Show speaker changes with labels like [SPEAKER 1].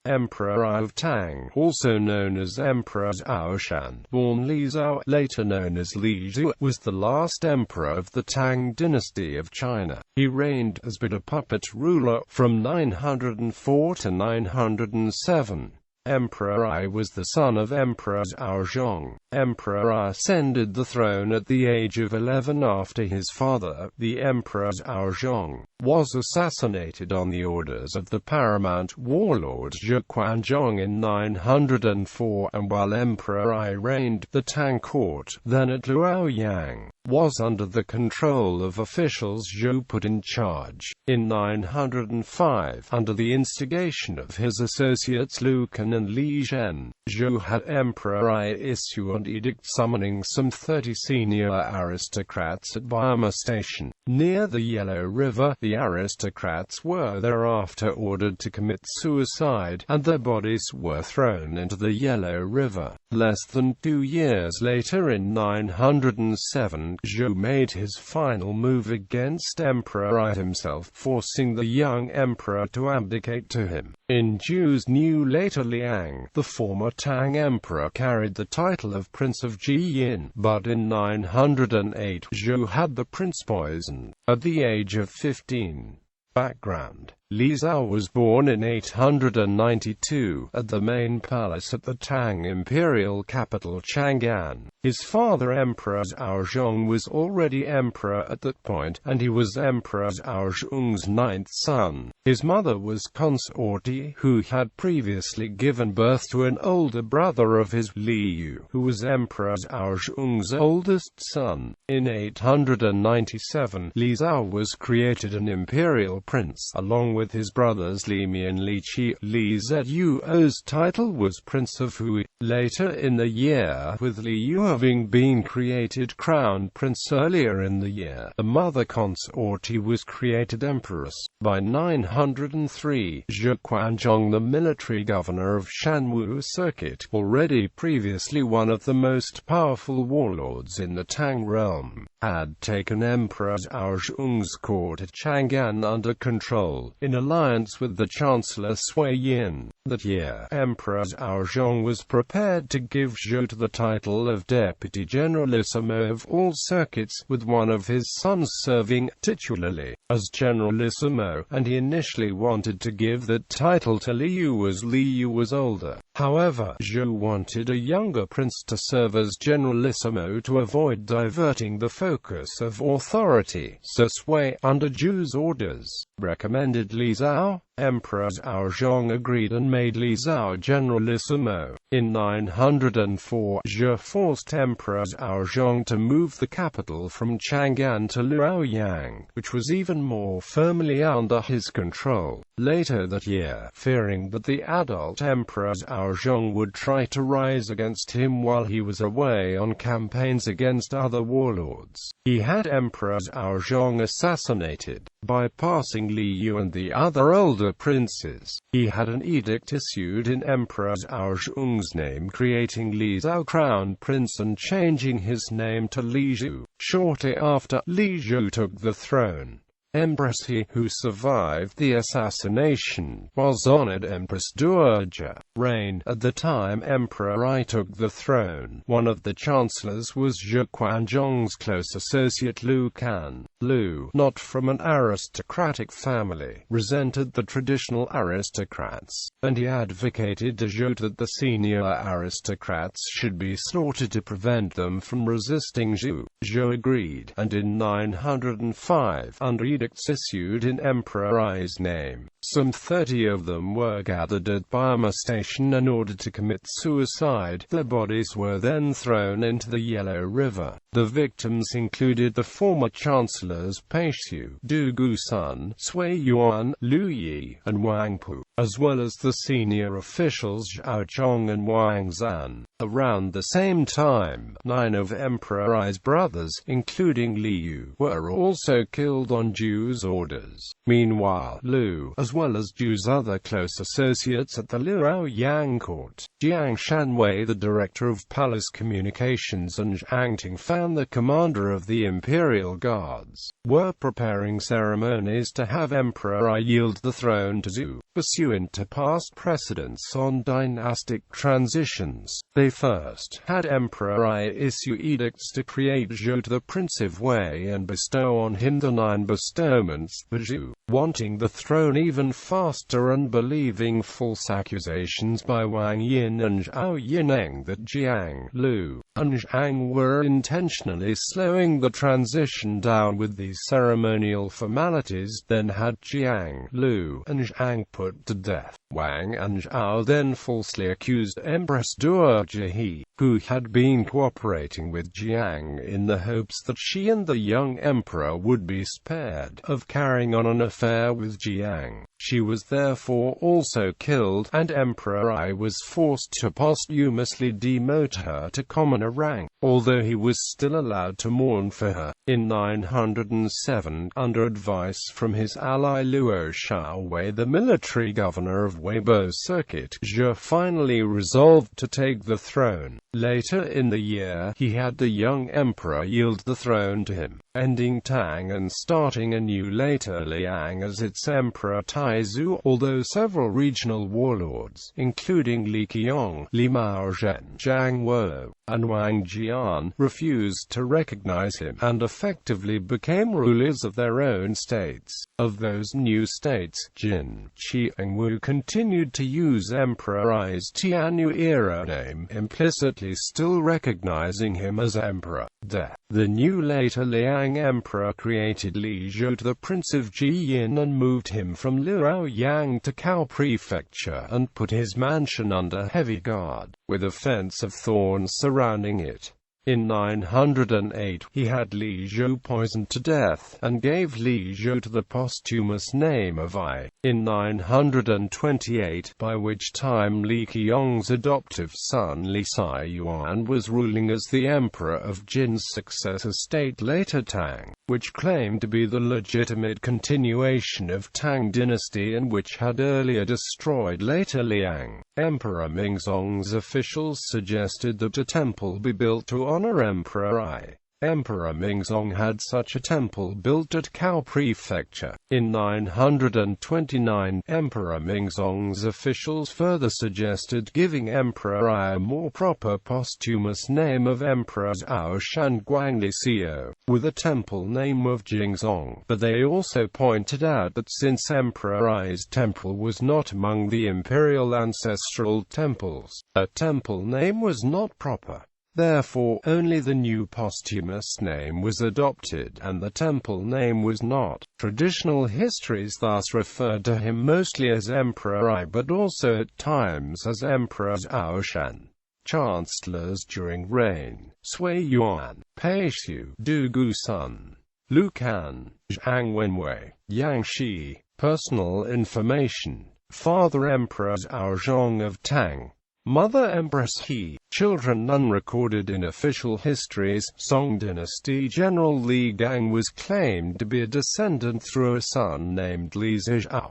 [SPEAKER 1] Emperor Ai of Tang, also known as Emperor Zhaoxuan, born Li Zuo, later known as Li Zhu, was the last emperor of the Tang dynasty of China. He reigned as but a puppet ruler from 904 to 907. Emperor Ai was the son of Emperor Zhaozong. Emperor Ai ascended the throne at the age of 11 after his father, the Emperor Zhaozong, was assassinated on the orders of the paramount warlord Zhu Quanzhong in 904, and while Emperor Ai reigned, the Tang court, then at Luoyang, was under the control of officials Zhu put in charge. In 905, under the instigation of his associates Luoyang and Li Zhu, Zhu had Emperor Ai issue an edict summoning some 30 senior aristocrats at Bama Station, near the Yellow River. The aristocrats were thereafter ordered to commit suicide, and their bodies were thrown into the Yellow River. Less than 2 years later, in 907, Zhu made his final move against Emperor Ai himself, forcing the young emperor to abdicate to him. In Zhu's new later Liang, the former Tang emperor carried the title of Prince of Jiyin, but in 908, Zhu had the prince poisoned at the age of 15. Background: Li Zuo was born in 892, at the main palace at the Tang imperial capital Chang'an. His father Emperor Zhaozong was already emperor at that point, and he was Emperor Zhaozong's 9th son. His mother was Consort, who had previously given birth to an older brother of his, Li Zhu, who was Emperor Zhaozong's oldest son. In 897, Li Zuo was created an imperial prince, along with his brothers Li Mi and Li Qi. Li Zuo's title was Prince of Hui. Later in the year, with Li Zhu having been created crown prince earlier in the year, the mother consort was created empress. By 903, Zhu Quanzhong, the military governor of Shanwu Circuit, already previously one of the most powerful warlords in the Tang realm, had taken Emperor Zhaozong's court at Chang'an under control, in alliance with the Chancellor Sui Yin. That year, Emperor Zhaozong was prepared to give Zhu the title of Deputy Generalissimo of all circuits, with one of his sons serving, titularly, as Generalissimo, and he initially wanted to give that title to Li Zhu as Li Zhu was older. However, Zhu wanted a younger prince to serve as Generalissimo to avoid diverting the focus of authority, so Sui, under Zhu's orders, recommended Li Zuo. Emperor Zhaozong agreed and made Li Zuo Generalissimo. In 904, Zhu forced Emperor Zhaozong to move the capital from Chang'an to Luoyang, which was even more firmly under his control. Later that year, fearing that the adult Emperor Zhaozong would try to rise against him while he was away on campaigns against other warlords, he had Emperor Zhaozong assassinated. Bypassing Li Zhu and the other older princes, he had an edict issued in Emperor Zhaozong's name, creating Li Zuo crown prince and changing his name to Li Zhu. Shortly after, Li Zhu took the throne. Empress He, who survived the assassination, was honored Empress Dowager. Reign. At the time Emperor Ai took the throne, one of the chancellors was Zhu Quanzhong's close associate Luoyang. Lu, not from an aristocratic family, resented the traditional aristocrats, and he advocated to Zhu that the senior aristocrats should be slaughtered to prevent them from resisting Zhu. Zhu agreed, and in 905, under edicts issued in Emperor Ai's name, some 30 of them were gathered at Bama Station in order to commit suicide. Their bodies were then thrown into the Yellow River. The victims included the former chancellors Peixiu, Du Gusun, Sui Yuan, Lu Yi, and Wang Pu, as well as the senior officials Zhao Zhong and Wang Zan. Around the same time, 9 of Emperor Ai's brothers, including Li Zhu, were also killed on Zhu's orders. Meanwhile, Lu, as well as Zhu's other close associates at the Luoyang court, Jiang Shanwei, the director of palace communications, and Zhang Tingfan, the commander of the imperial guards, were preparing ceremonies to have Emperor Ai yield the throne to Zhu. Pursuant to past precedents on dynastic transitions, they first had Emperor Ai issue edicts to create Zhou to the Prince of Wei and bestow on him the 9 bestowments, but Zhu, wanting the throne even faster and believing false accusations by Wang Yin and Zhao Yineng that Jiang, Lu, and Zhang were intentionally slowing the transition down with these ceremonial formalities, then had Jiang, Lu, and Zhang put to death. Wang and Zhao then falsely accused Empress China.He, who had been cooperating with Jiang in the hopes that she and the young emperor would be spared, of carrying on an affair with Jiang. She was therefore also killed, and Emperor Ai was forced to posthumously demote her to commoner rank, although he was still allowed to mourn for her. In 907, under advice from his ally Luo Xiaowei, the military governor of Weibo Circuit, Zhu finally resolved to take the throne. Later in the year, he had the young emperor yield the throne to him, ending Tang and starting anew later Liang as its emperor Taizu, although several regional warlords, including Li Qiong, Li Maozhen, Zhang Wo, and Wang Jian, refused to recognize him, and effectively became rulers of their own states. Of those new states, Jin, Qi, and Wu continued to use Emperor Ai's Tianyu era name, implicitly still recognizing him as emperor. Death. The new later Liang emperor created Li Zhu to the Prince of Jiyin and moved him from Luoyang to Cao Prefecture and put his mansion under heavy guard, with a fence of thorns surrounding it. In 908, he had Li Zhu poisoned to death, and gave Li Zhu to the posthumous name of Ai. In 928, by which time Li Qiong's adoptive son Li Yuan was ruling as the emperor of Jin's successor state later Tang, which claimed to be the legitimate continuation of Tang dynasty and which had earlier destroyed later Liang. Emperor Mingzong's officials suggested that a temple be built to honor Emperor Ai. Emperor Mingzong had such a temple built at Cao Prefecture. In 929, Emperor Mingzong's officials further suggested giving Emperor Ai a more proper posthumous name of Emperor Zhaoshan Guanglixio, with a temple name of Jingzong, but they also pointed out that since Emperor Ai's temple was not among the imperial ancestral temples, a temple name was not proper. Therefore, only the new posthumous name was adopted, and the temple name was not. Traditional histories thus referred to him mostly as Emperor Ai, but also at times as Emperor Zhaoshan. Chancellors during reign: Sui Yuan, Pei Xiu, Du Gusun, Lu Kan, Zhang Wenwei, Yang Shi. Personal information: Father Emperor Zhaozong of Tang, Mother Empress He. Children none recorded in official histories. Song dynasty General Li Gang was claimed to be a descendant through a son named Li Zhu.